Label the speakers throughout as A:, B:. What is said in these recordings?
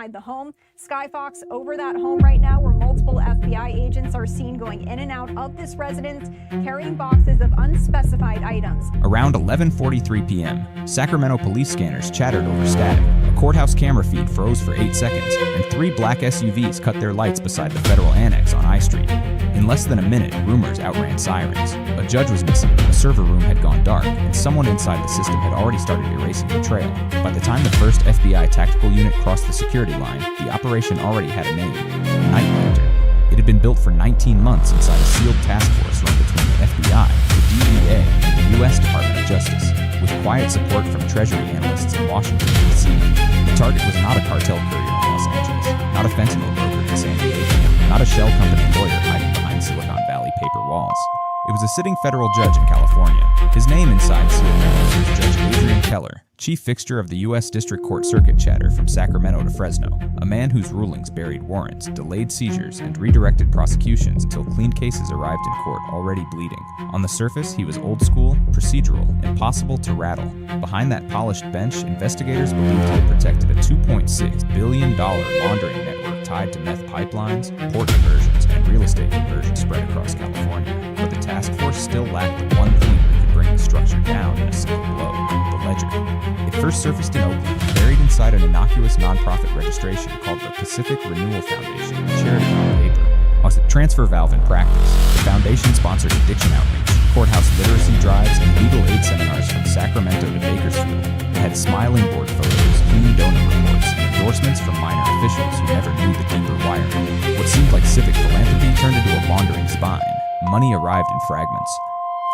A: inside the home. Skyfox over that home right now, where multiple FBI agents are seen going in and out of this residence, carrying boxes of unspecified items.
B: Around 11:43 p.m., Sacramento police scanners chattered over static. A courthouse camera feed froze for 8 seconds, and 3 black SUVs cut their lights beside the federal annex on I Street. In less than a minute, rumors outran sirens. A judge was missing, a server room had gone dark, and someone inside the system had already started erasing the trail. By the time the first FBI tactical unit crossed the security line, the operation already had a name: Night-Lantern. It had been built for 19 months inside a sealed task force run between the FBI, the DEA, and the U.S. Department of Justice, with quiet support from Treasury analysts in Washington, D.C. The target was not a cartel courier in Los Angeles, not a fentanyl broker in San Diego, not a shell company lawyer hiding behind Silicon Valley paper walls. It was a sitting federal judge in California. His name inside sealed memos was Judge Adrian Keller, chief fixture of the U.S. District Court circuit chatter from Sacramento to Fresno, a man whose rulings buried warrants, delayed seizures, and redirected prosecutions until clean cases arrived in court already bleeding. On the surface, he was old school, procedural, impossible to rattle. Behind that polished bench, investigators believed he had protected a $2.6 billion laundering network tied to meth pipelines, port diversions, and real estate conversions spread across California. But the task force still lacked the one thing that could bring the structure down in a single blow: the ledger. It first surfaced in Oakland, buried inside an innocuous nonprofit registration called the Pacific Renewal Foundation, a charity on paper. Was a transfer valve in practice. The foundation sponsored addiction outreach, courthouse literacy drives, and legal aid seminars from Sacramento to Bakersfield. It had smiling board photos, clean donor reports, and endorsements from minor officials who never knew the deeper wiring. What seemed like civic philanthropy turned into a laundering spine. Money arrived in fragments.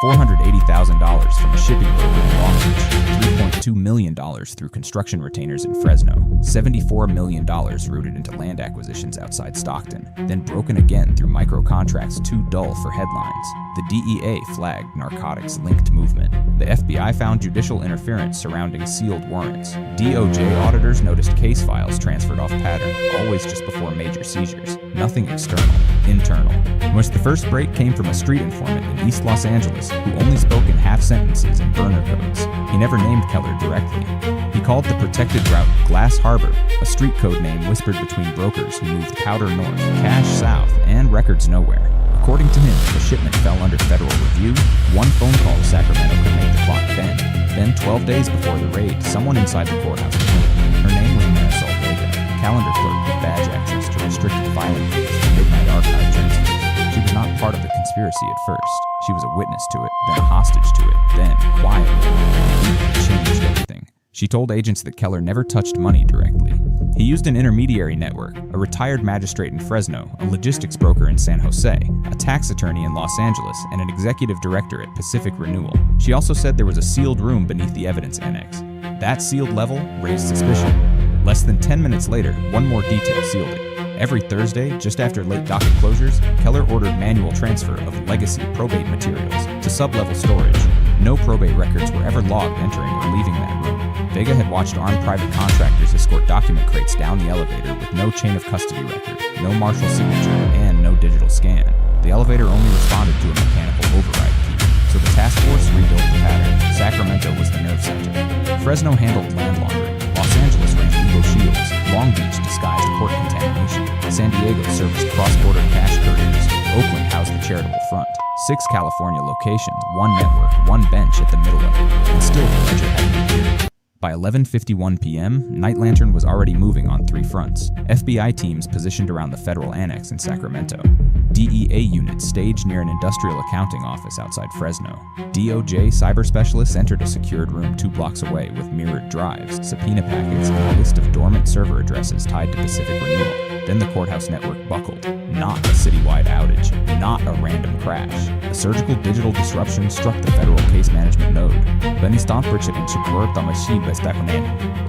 B: $480,000 from a shipping broker in Long Beach, $3.2 million through construction retainers in Fresno, $74 million rooted into land acquisitions outside Stockton, then broken again through micro-contracts too dull for headlines. The DEA flagged narcotics-linked movement. The FBI found judicial interference surrounding sealed warrants. DOJ auditors noticed case files transferred off pattern, always just before major seizures. Nothing external, internal. Most the first break came from a street informant in East Los Angeles who only spoke in half sentences and burner codes. He never named Keller directly. He called the protected route Glass Harbor, a street code name whispered between brokers who moved powder north, cash south, and records nowhere. According to him, the shipment fell under federal review. One phone call to Sacramento could make the clock bend. Then, 12 days before the raid, someone inside the courthouse claimed. Her name was Marisol Vega, calendar clerk with badge access to restricted filing fees and midnight archive transfers. She was not part of the conspiracy at first. She was a witness to it, then a hostage to it, then, quietly, it changed everything. She told agents that Keller never touched money directly. He used an intermediary network, a retired magistrate in Fresno, a logistics broker in San Jose, a tax attorney in Los Angeles, and an executive director at Pacific Renewal. She also said there was a sealed room beneath the evidence annex. That sealed level raised suspicion. Less than 10 minutes later, one more detail sealed it. Every Thursday, just after late docket closures, Keller ordered manual transfer of legacy probate materials to sub-level storage. No probate records were ever logged entering or leaving that room. Vega had watched armed private contractors escort document crates down the elevator with no chain of custody record, no marshal signature, and no digital scan. The elevator only responded to a mechanical override key, so the task force rebuilt the pattern. Sacramento was the nerve center. Fresno handled land laundering. Los Angeles ran legal shields. Long Beach disguised port contamination. San Diego serviced cross-border cash couriers. Oakland housed the charitable front. 6 California locations, one network, one bench at the middle of it, and still the ledger hadn't appeared. By 11:51 p.m., Night-Lantern was already moving on 3 fronts. FBI teams positioned around the federal annex in Sacramento. DEA units staged near an industrial accounting office outside Fresno. DOJ cyber specialists entered a secured room 2 blocks away with mirrored drives, subpoena packets, and a list of dormant server addresses tied to Pacific Renewal. Then the courthouse network buckled. Not a citywide outage. Not a random crash. A surgical digital disruption struck the federal case management node.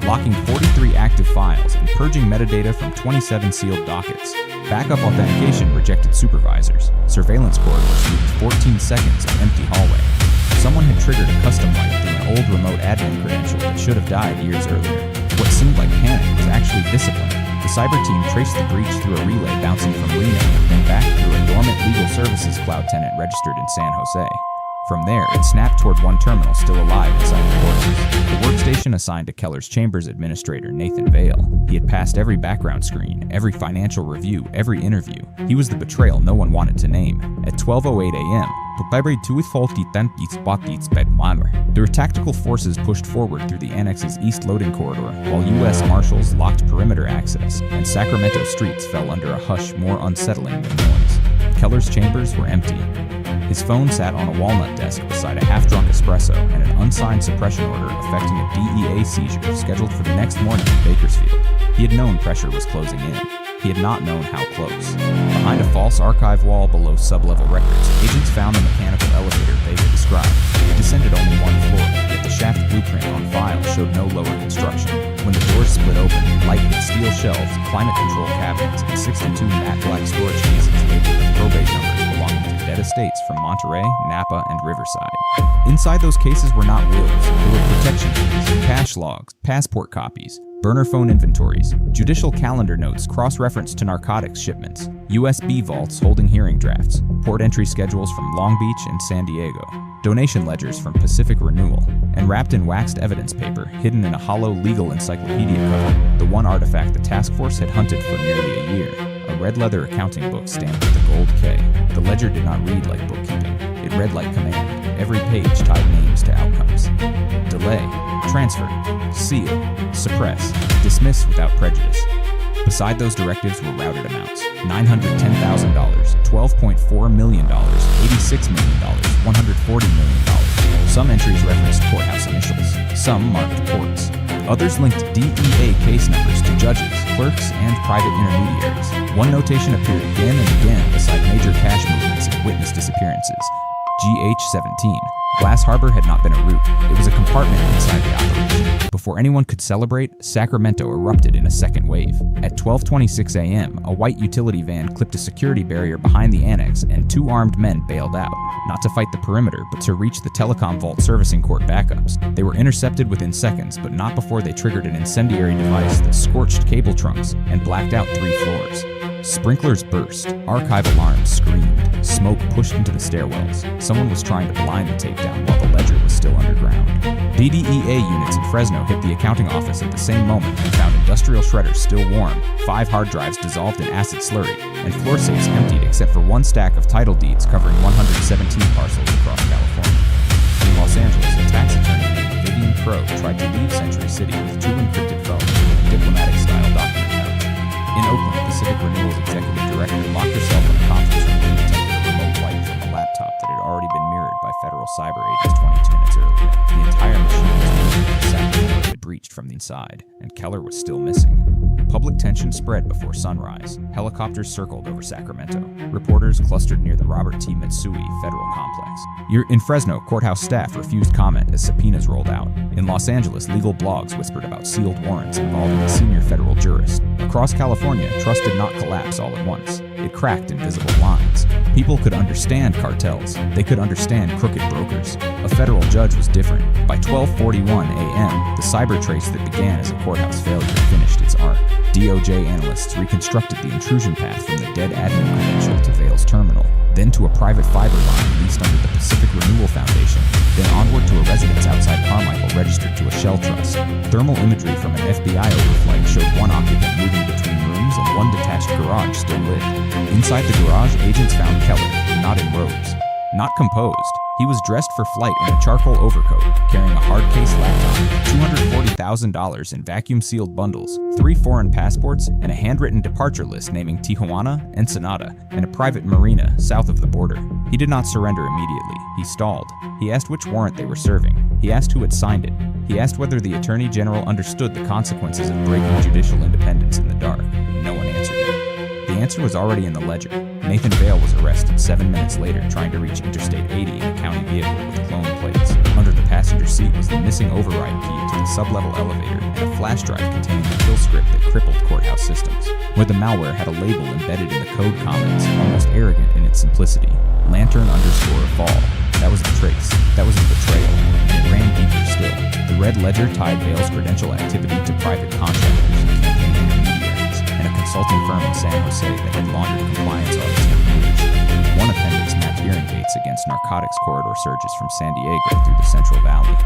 B: Locking 43 active files and purging metadata from 27 sealed dockets. Backup authentication rejected supervisors. Surveillance corridors used 14 seconds of empty hallway. Someone had triggered a custom wipe through an old remote admin credential that should have died years earlier. What seemed like panic was actually discipline. The cyber team traced the breach through a relay bouncing from Reno, then back through a dormant legal services cloud tenant registered in San Jose. From there, it snapped toward one terminal still alive inside the courses. The workstation assigned to Keller's chambers administrator, Nathan Vale. He had passed every background screen, every financial review, every interview. He was the betrayal no one wanted to name. At 12:08 a.m., their tactical forces pushed forward through the annex's east loading corridor, while U.S. Marshals locked perimeter access, and Sacramento streets fell under a hush more unsettling than noise. Keller's chambers were empty. His phone sat on a walnut desk beside a half-drunk espresso and an unsigned suppression order affecting a DEA seizure scheduled for the next morning in Bakersfield. He had known pressure was closing in. He had not known how close. Behind a false archive wall below sub-level records, agents found the mechanical elevator Vega described. It descended only one floor, yet the shaft blueprint on file showed no lower construction. When the doors split open, light hit steel shelves, climate control cabinets, and 62 matte black storage cases labeled with probate numbers belonging to dead estates from Monterey, Napa, and Riverside. Inside those cases were not wills, they were protection keys, cash logs, passport copies, burner phone inventories, judicial calendar notes cross-referenced to narcotics shipments, USB vaults holding hearing drafts, port entry schedules from Long Beach and San Diego, donation ledgers from Pacific Renewal, and wrapped in waxed evidence paper hidden in a hollow legal encyclopedia cover, the one artifact the task force had hunted for nearly a year, a red leather accounting book stamped with a gold K. The ledger did not read like bookkeeping. It read like command. Every page tied names to outcomes. Delay, transfer, seal, suppress, dismiss without prejudice. Beside those directives were routed amounts: $910,000, $12.4 million, $86 million, $140 million. Some entries referenced courthouse initials, some marked ports. Others linked DEA case numbers to judges, clerks, and private intermediaries. One notation appeared again and again beside major cash movements and witness disappearances. GH-17. Glass Harbor had not been a route. It was a compartment inside the operation. Before anyone could celebrate, Sacramento erupted in a second wave. At 12:26 a.m., a white utility van clipped a security barrier behind the annex, and two armed men bailed out, not to fight the perimeter, but to reach the telecom vault servicing court backups. They were intercepted within seconds, but not before they triggered an incendiary device that scorched cable trunks and blacked out 3 floors. Sprinklers burst, archive alarms screamed, smoke pushed into the stairwells. Someone was trying to blind the takedown while the ledger was still underground. DEA units in Fresno hit the accounting office at the same moment and found industrial shredders still warm, 5 hard drives dissolved in acid slurry, and floor safes emptied except for one stack of title deeds covering 117 parcels across California. In Los Angeles, a tax attorney named Vivian Crow tried to leave Century City with 2 encrypted phones and a diplomatic-style document pouch. In Oakland, Pacific Renewal's executive director locked herself in a conference room and attempted a remote wipe from a laptop that had already been mirrored by federal cyber agents 22 minutes earlier. The entire machine was moving as Sacramento had breached from the inside, and Keller was still missing. Public tension spread before sunrise. Helicopters circled over Sacramento. Reporters clustered near the Robert T. Mitsui Federal Complex. In Fresno, courthouse staff refused comment as subpoenas rolled out. In Los Angeles, legal blogs whispered about sealed warrants involving a senior federal jurist. Across California, trust did not collapse all at once. It cracked in visible lines. People could understand cartels. They could understand crooked brokers. A federal judge was different. By 12:41 a.m., the cyber trace that began as a courthouse failure finished its arc. DOJ analysts reconstructed the intrusion path from the dead admin credential to Vale's terminal, then to a private fiber line leased under the Pacific Renewal Foundation, then onward to a residence outside Carmichael registered to a shell trust. Thermal imagery from an FBI overflight showed one occupant moving between rooms and one detached garage still lit. Inside the garage, agents found Keller, not in robes, not composed. He was dressed for flight in a charcoal overcoat, carrying a hard-case laptop, $240,000 in vacuum-sealed bundles, 3 foreign passports, and a handwritten departure list naming Tijuana, Ensenada, and a private marina south of the border. He did not surrender immediately. He stalled. He asked which warrant they were serving. He asked who had signed it. He asked whether the Attorney General understood the consequences of breaking judicial independence in the dark. No one answered him. The answer was already in the ledger. Nathan Vale was arrested 7 minutes later trying to reach Interstate 80 in a county vehicle with clone plates. Under the passenger seat was the missing override key to the sub-level elevator and a flash drive containing the kill script that crippled courthouse systems, where the malware had a label embedded in the code comments, almost arrogant in its simplicity. Lantern_fall. That was the trace. That was the betrayal. And it ran deeper still. The red ledger tied Vale's credential activity to private contractors and campaign intermediaries, and a consulting firm in San Jose that had laundered compliance audits for years. One appendix mapped hearing gates against narcotics corridor surges from San Diego through the Central Valley.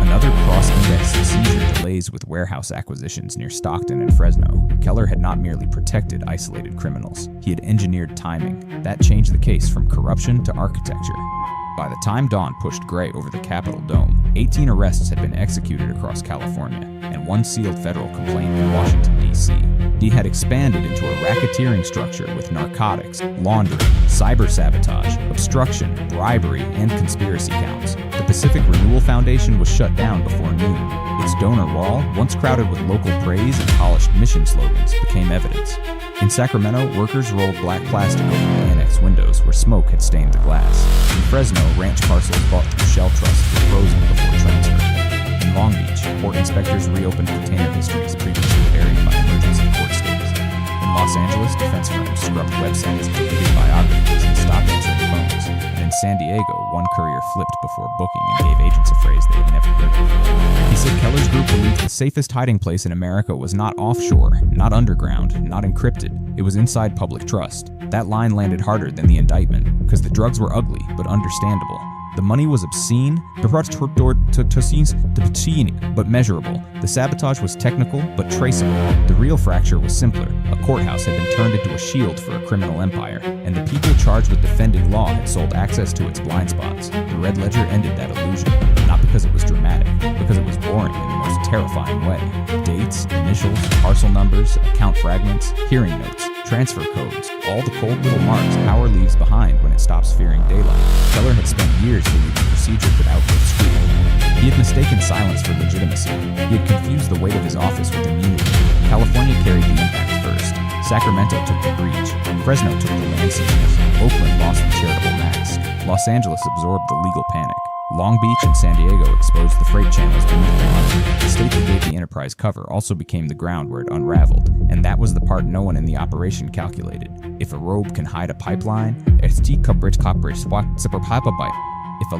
B: Another cross-indexed seizure delays with warehouse acquisitions near Stockton and Fresno. Keller had not merely protected isolated criminals, he had engineered timing. That changed the case from corruption to architecture. By the time dawn pushed gray over the Capitol dome, 18 arrests had been executed across California, and one sealed federal complaint in Washington, D.C. He had expanded into a racketeering structure with narcotics, laundering, cyber sabotage, obstruction, bribery, and conspiracy counts. The Pacific Renewal Foundation was shut down before noon. Its donor wall, once crowded with local praise and polished mission slogans, became evidence. In Sacramento, workers rolled black plastic over the annex windows where smoke had stained the glass. In Fresno, ranch parcels bought through shell trusts were frozen before transfer. In Long Beach, port inspectors reopened container histories previously buried by emergency court stays. In Los Angeles, defense firms scrubbed websites, deleted biographies, and stopped answering phones. And in San Diego, one courier flipped before booking and gave agents a phrase they had never heard before. He said Keller's group believed the safest hiding place in America was not offshore, not underground, not encrypted. It was inside public trust. That line landed harder than the indictment, because the drugs were ugly, but understandable. The money was obscene, but measurable. The sabotage was technical, but traceable. The real fracture was simpler. A courthouse had been turned into a shield for a criminal empire, and the people charged with defending law had sold access to its blind spots. The Red Ledger ended that illusion, not because it was dramatic, because it was boring in the most terrifying way. Dates, initials, parcel numbers, account fragments, hearing notes, transfer codes, all the cold little marks power leaves behind when it stops fearing daylight. Keller had spent years believing procedure could outlive scrutiny. He had mistaken silence for legitimacy. He had confused the weight of his office with immunity. California carried the impact first. Sacramento took the breach. Fresno took the land seizures. Oakland lost the charitable mask. Los Angeles absorbed the legal panic. Long Beach and San Diego exposed the freight channels beneath the money. The state that gave the enterprise cover also became the ground where it unraveled, and that was the part no one in the operation calculated. If a robe can hide a pipeline,